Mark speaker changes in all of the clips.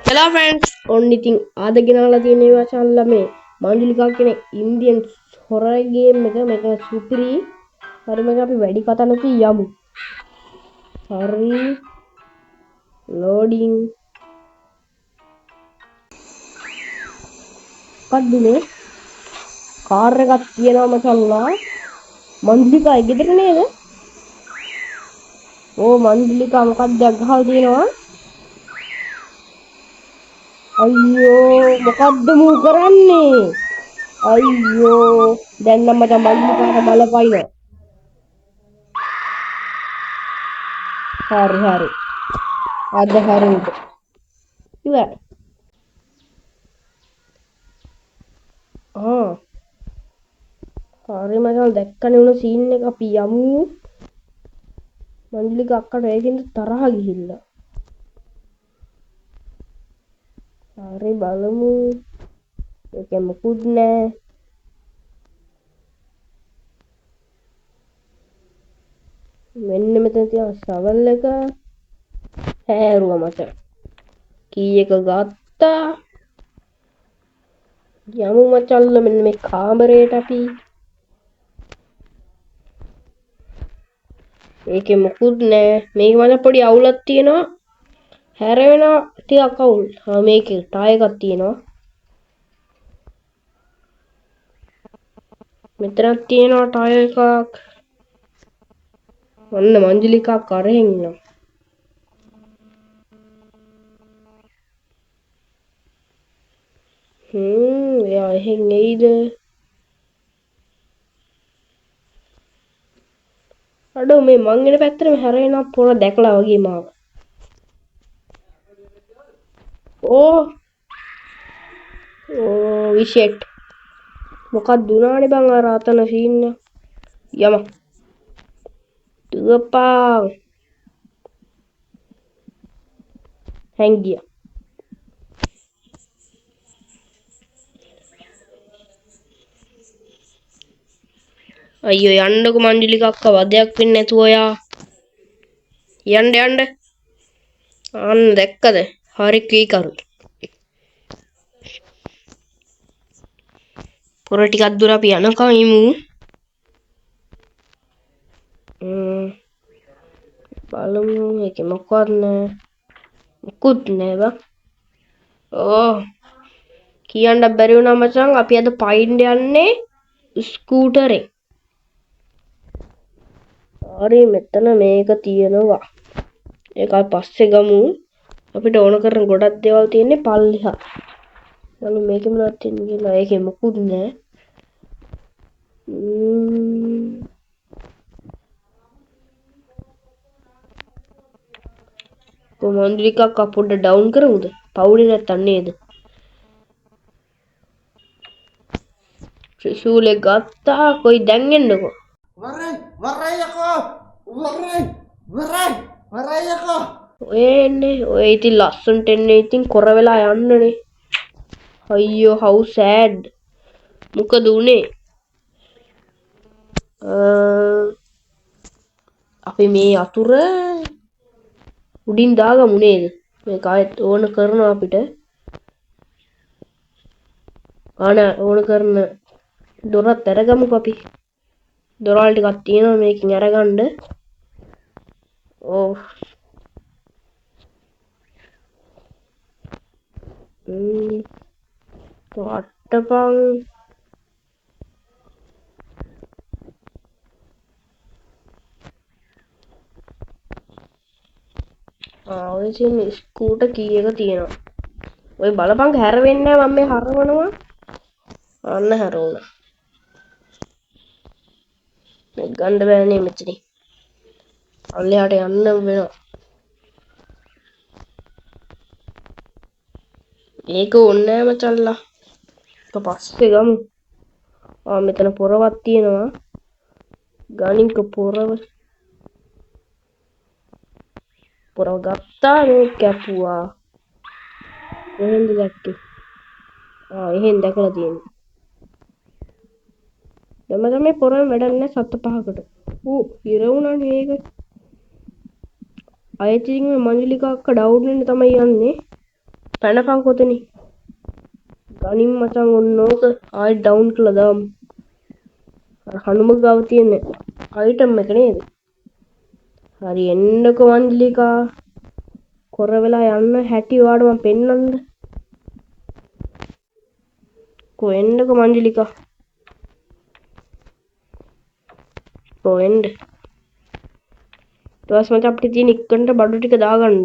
Speaker 1: Hello friends, on ඉතින් ආද ගෙනාලා තියෙනවා channel මේ මංජුලිකා කියන ඉන්දියන් horror game එක මේක සුපිරි. හරි මේක අපි වැඩි කතා නැති යමු. හරි loading. කද්දුනේ කාර් එකක් තියෙනවා මචංලා. මංජුලිකා ගෙදර නේද? ඕ මංජුලිකා මොකක්ද ගහලා තියෙනවා? අයියෝ මොකද්ද මූ කරන්නේ? අයියෝ දැන් නම් මචං මංජුලිකාට බලපයින්. හරි. අද හරියට. ඉවරයි. හරි මචං දැක්කනේ උන සීන් එක අපි යමු. මංජුලිකා අක්කට ඒකින්ද තරහ ගිහිල්ලා. හරි බලමු. ඒකෙ මොකුත් නෑ. මෙන්න මෙතන තියෙන ශවල් එක හැරුවා මචං. කී එක ගත්තා. යමු මචල්ල මෙන්න මේ කාමරේට අපි. ඒකෙ මොකුත් නෑ. මේක මට පොඩි අවුලක් තියෙනවා. හැරෙනවා ටිකක් අවුල්. මේකේ ටාය එකක් තියෙනවා. මෙතනක් තියෙනවා ටාය එකක්. ඔන්න මංජුලිකා කරෙන් ඉන්නවා. එයා එහෙන් එයිද? අඩෝ මේ මං එන පැත්තටම හැරෙනවා පොර දැකලා වගේ මාව. ඕ විෂෙට් මොකක්ද දුනානේ බං අර අතන සීන් එක. යම දුවපා හැංගියා. අයියෝ යන්නකො මංජුලිකා අක්කා වදයක් වෙන්නේ නැතුව ඔයා. යන්න. අන්න දැක්කද? හරි කීකරු. පොර ටිකක් දුර අපි යනකම් ඉමු. බලමු ඒකේ මොකක්ද නෑ. මොකුත් නෑ බං. කියන්න බැරි වුණා මචං අපි අද පයින් යන්නේ ස්කූටරේ. හරි මෙතන මේක තියෙනවා. ඒක පස්සේ ගමු. අපිට ඕන කරන ගොඩක් දේවල් තියෙන්නේ පල්ලිහා. බලමු මේකේ මොනවද තියෙන්නේ කියලා. ඒකේ මොකුත් නෑ. මංජුලිකා අක්කා පොඩ්ඩ ඩවුන් කරමුද? පවුලේ නැත්තන් නේද? ත්‍රිශූලේ ගත්තා. කොයි දැන් එන්නකෝ. වරයකෝ. ඔය එන්නේ. ඔය ඉතින් ලස්සනට එන්නේ ඉතින් කොර වෙලා යන්නනේ. අයියෝ how sad. මොකද උනේ? අපි මේ අතුර උඩින් දාගමු නේද? මේක ආයෙත් ඕන කරනවා අපිට. ඕන කරන දොරත් අරගමුකෝ අපි. දොරවල් ටිකක් තියෙනවා මේකෙන් අරගන්න. වට්ටපන්. ඔය තියෙන ස්කූටර් කී එක තියෙනවා. ඔය බලපං හැරෙන්නේ නැහැ මම මේ හරවනවා. අන්න හැරුණා. මේ ගන්න බෑනේ මෙතන. අල්ලයට යන්න වෙනවා. ඒක ඕනේ නැහැ මචල්ලා. ඊට පස්සේ ගමු. මෙතන පොරවක් තියෙනවා. ගණින්ක පොරව ගත්තා මේ කැපුවා. එහෙන්ද දැක්කේ? එහෙන් දැකලා තියෙනවා. දැන් මම මේ පොරෙන් වැඩක් නැහැ සත්ත පහකට. ඉර වුණානේ ඒක. අයිතින් මේ මංජුලිකා අක්කා ඩවුන් වෙන්න තමයි යන්නේ. පැනපන් කොතනි ගනින් මචං ඔන්න ඕක ආයි ඩවුන් කළා දාමු අර හනුම ගාව තියෙන අයිටම් එක නේද හරි එන්නකො මංජලිකා කොර වෙලා යන්න හැටි ඔයාලට මම පෙන්නන්නද කොහෙන්දක මංජලිකා කොහෙන්ද ඊට පස්සේ මචං අපිට තියෙන ඉක්කන්ට බඩු ටික දාගන්න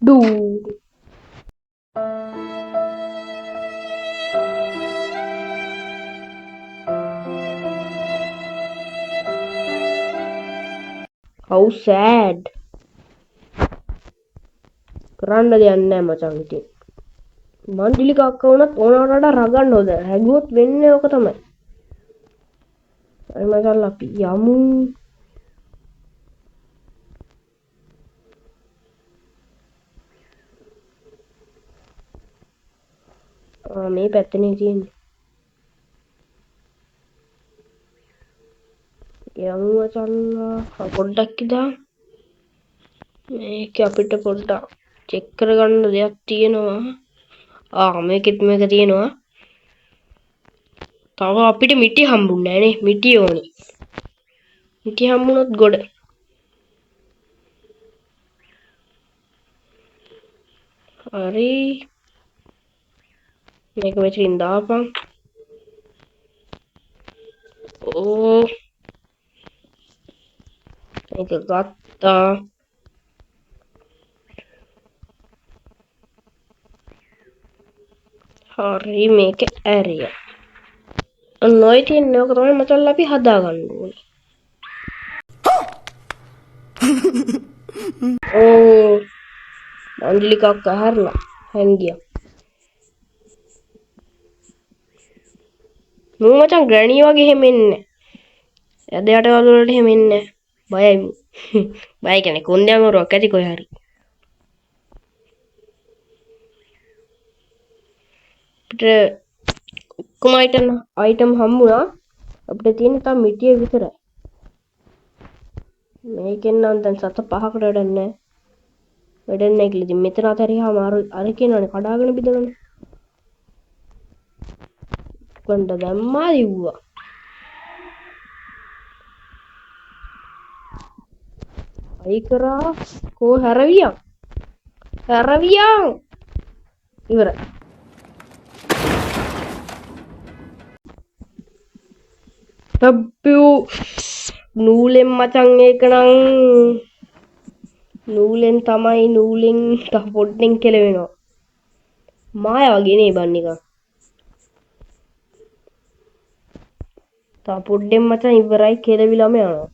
Speaker 1: ඩූ how sad කරන්න දෙයක් නැහැ මචං ඉතින් මංජලිකා අක්කා වුණත් ඕනකට වඩා රගන්න හොද හැගුවොත් වෙන්නේ ඕක තමයි හරි මචං අපි යමු මේ පැත්තනේ තියෙන්නේ යමු මචං පොඩ්ඩක් ඉදා මේක අපිට පොඩ්ඩක් චෙක් කරගන්න දෙයක් තියෙනවා මේකෙත් මේක තියෙනවා තව අපිට මිටි හම්බුන්නේ නැහැ නේ මිටි ඕනේ මිටි හම්බුනොත් ගොඩ හරි මේක මෙතනින් දාපන් ඕ මේක ගත්තා හරි මේක ඇරියා නොයි තියන්නේ ඕක තමයි මචං අපි හදාගන්න ඕනේ ඕ මංජලිකා අක්කා හැරලා හැංගියා මූ මචං ග්‍රැනී වගේ එහෙම එන්නේ ඇදයට වලට එහෙම එන්නේ බයයි බය කියන්නේ කොන්දේ අමාරුවක් ඇති කොහේ හරි අපිට ඔක්කොම අයිටම් හම්බුණා අපිට තියෙන තා මිටිය විතරයි මේකෙන් නම් දැන් සත පහකට වැඩන්නේ වැඩන්නේ කියලා ඉතින් මෙතන අතරියාම අර කියනවනේ කඩාගෙන බිඳගන්න කොණ්ඩ දැම්මා දිව්වා අයි කරා කෝ හැරවියන් ඉවරයි තබ්බියු නූලෙන් මචං ඒක නම් නූලෙන් තමයි නූලෙන් තව පොඩ්ඩෙන් කෙලවෙනවා මාය වගේ නේ බන් නිකන් තව පොඩ්ඩෙන් මචං ඉවරයි කෙලවිලම යනවා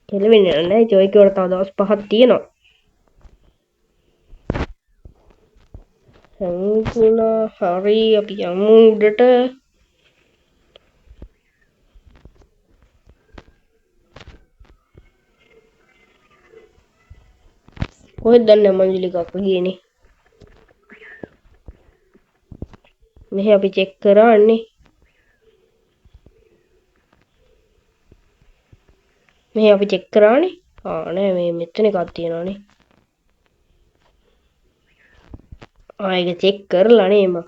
Speaker 1: කෙලවෙන්නේ නැහැ ජොයික වල තව දවස් 5ක් තියෙනවා හංගුණා හරි අපි යමු උඩට කොහෙද දන්නේ මංජලිකා අක්කා ගියේනේ මෙහෙ අපි චෙක් කරන්නේ මෙහෙ අපි චෙක් කරානේ නෑ මේ මෙතන එකක් තියෙනවානේ ඒක චෙක් කරලා නේ මම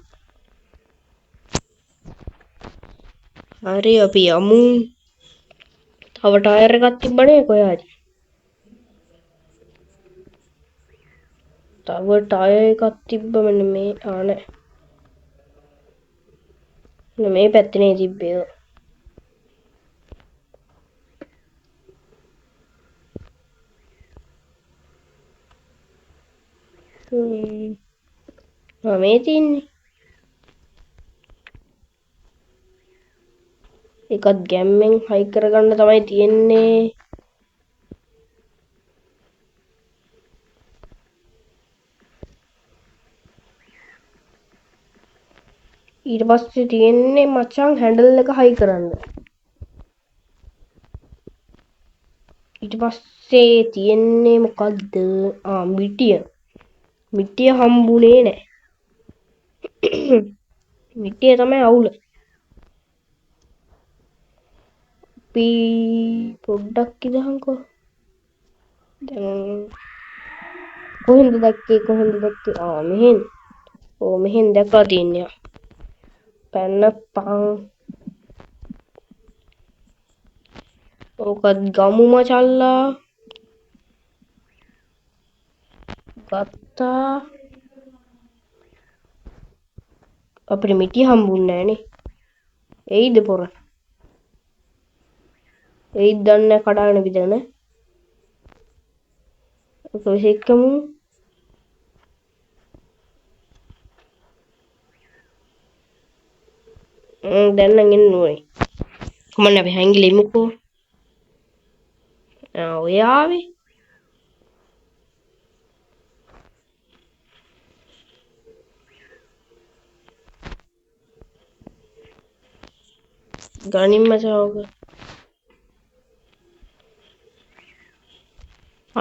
Speaker 1: හරි අපි යමු තව ටයර් එකක් තිබ්බනේ කොහේ හරි තව ටයර් එකක් තිබ්බ මෙන්න මේ නෑ මේ පැත්තේ තිබ්බේ මේ තියන්නේ එකත් ගැම්මෙන් හයි කරගන්න තමයි තියෙන්නේ ඊට පස්සේ තියෙන්නේ මචං හැන්ඩල් එක හයි කරන්න ඊට පස්සේ තියෙන්නේ මොකද්ද මිටිය හම්බුනේ නැහැ මිටිය තමයි අවුල අපි පොඩ්ඩක් ඉඳහන්කෝ. දැන් කොහෙන්ද දැක්කේ? මෙහෙන්. මෙහෙන් දැක්කලා තියන්නේ. පැන්නපන්. ඕකත් ගමු මචල්ලා. ගත්තා. අපිට මිටි හම්බුන්නේ නැහනේ. එයිද පොර? එයිද දන්නේ කඩාගෙන බිදගෙන. කොහෙකමු? දැන් නම් එන්න ඕනේ. කොහොමද අපි හැංගිලිමුකෝ. ඔය ආවේ. ගනින් මචං ඔක.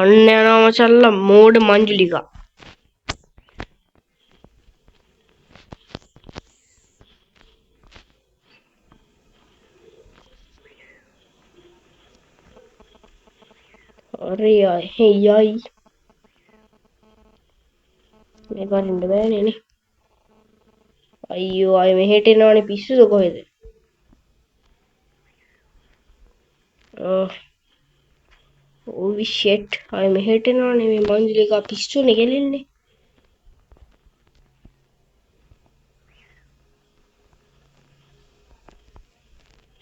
Speaker 1: අන්න යනවා මචල්ලා මෝඩ මංජුලිකා. හරි යයි. මේ වරින්ද බෑනේ නේ. අයියෝ අය මෙහෙට එනවනේ පිස්සුද කොහෙද? ඕවි ෂට් අය මෙහෙට එනවනේ මේ මංජුලිකා පිස්සුනේ ගෙලින්නේ.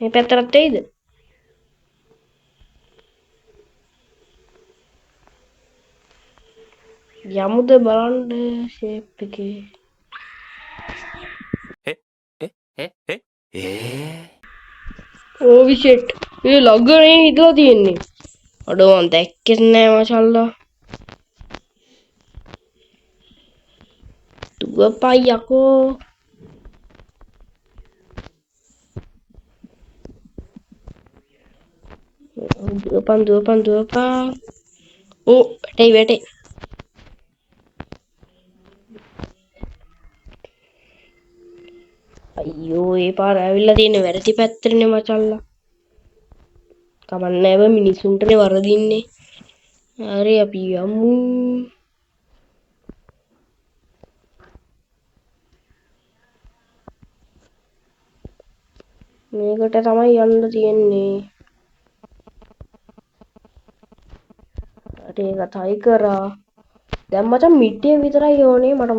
Speaker 1: මේ පැත්තට එයිද? යමුද බලන්න ෂේප් එකේ. ඕවි ෂට් ඒ ළඟනේ හිටලා තියෙන්නේ. අඩෝ මන් දැක්කේ නෑ මාෂල්ලා. දුවපයි යකෝ. දුවපන්. ඕ වැටේ. අයියෝ ඒ පාර ඇවිල්ලා තියෙන වැරදි පැත්තටනේ මචල්ලා. කමන්නේ බෑ මිනිසුන්ටනේ වරදින්නේ. හරි අපි යමු. මේකට තමයි යන්න තියෙන්නේ. හරි ඒක තයි කරා. දැන් මචං මිට්ටිය විතරයි ඕනේ. මට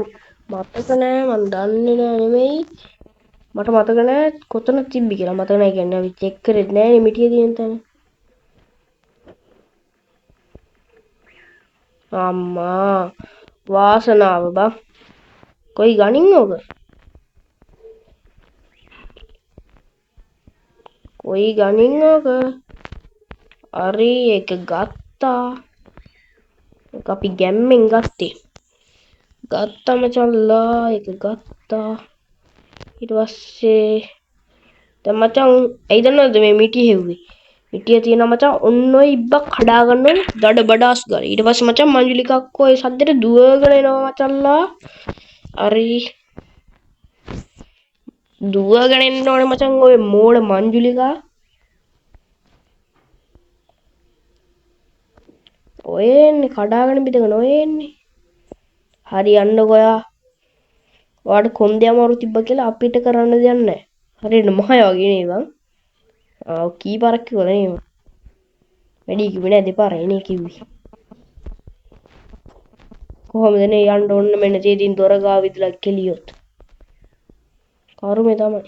Speaker 1: මතක නෑ මන් දන්නේ නෑ නෙමෙයි. මට මතක නෑ කොතන තිබ්බි කියලා. මතක නෑ කියන්නේ අපි චෙක් කරේ නෑනේ මිටිය තියෙන තැන. අම්මා වාසනාව බං. කොයි ගණින් ඕක? හරි ඒක ගත්තා. ඒක අපි ගැම්මෙන් ගත්තේ. ගත්තා මචල්ලා ඒක ගත්තා. ඊට පස්සේ දැන් මචං ඇයි දන්නවද මේ මිටි හෙව්වේ? මිටිය තියෙන මචං ඔන්න ඔය ඉබ්බක් කඩා ගන්න ඕනේ දඩ බඩාස් ගාලා. ඊට පස්සේ මචං මංජුලිකා අක්කෝ ඒ සද්දෙට දුවගෙන එනවා මචල්ලා. හරි දුවගෙන එන්න ඕනේ මචං ඔය මෝඩ මංජුලිකා. ඔය එන්නේ කඩාගෙන බිඳගෙන ඔය එන්නේ. හරි යන්නකෝ ඔයා. ඔයාට කොන්දේ අමාරු තිබ්බ කියලා අපිට කරන්න දෙයක් නැහැ. හරියට මහය වගේ නේ බං. කී පාරක් කිව්වද නේ? වැඩි කිව්වේ නෑ දෙපාරයි නේ කිව්වේ. කොහොමද නේ යන්න ඕන්න මෙන්න තේදින් දොර ගාව විදලා කෙලියොත්. කරුමේ තමයි.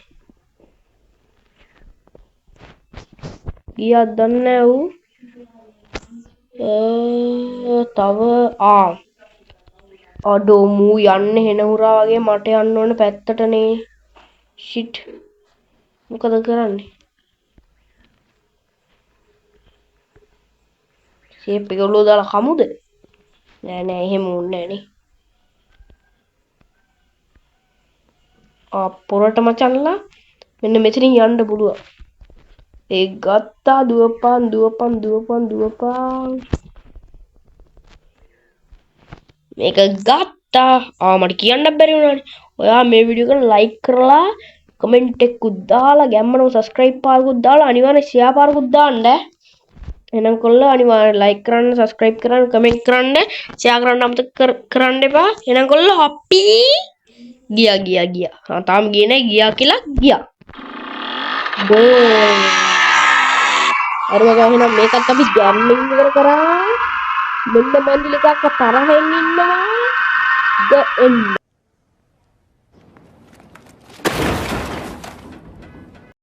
Speaker 1: ගියාද දන්නේ ඌ. තව අඩෝ මූ යන්නේ හෙන හුරා වගේ මට යන්න ඕන පැත්තටනේ. ෂිට්. මොකද කරන්නේ? ෂේප් එක ඔලුව දාලා කමුද? නෑ එහෙම උන්නේ නෑනේ. පොරට මචන්ලා මෙන්න මෙතනින් යන්න පුළුවන්. ඒ ගත්තා දුවපන්. මේක ගත්තා. මට කියන්න බැරි වුණානේ. ඔයා මේ වීඩියෝ එක ලයික් කරලා කමෙන්ට් එකකුත් දාලා ගැම්මනෝ සබස්ක්‍රයිබ් පාරකුත් දාලා අනිවාර්යෙන් ෂෙයා පාරකුත් දාන්න. එහෙනම් කොල්ලෝ අනිවාර්යෙන් ලයික් කරන්න, සබස්ක්‍රයිබ් කරන්න, කමෙන්ට් කරන්න, ෂෙයා කරන්න අමතක කරන්න එපා. එහෙනම් කොල්ලෝ අපි ගියා. තාම ගියේ නෑ ගියා කියලා ගියා. ගෝල්. අර වගේ එහෙනම් මේකත් අපි ගැම්මින් ඉවර කරා. මෙන්න මන්දිලිකක් තරහෙන් ඉන්නවා. the end.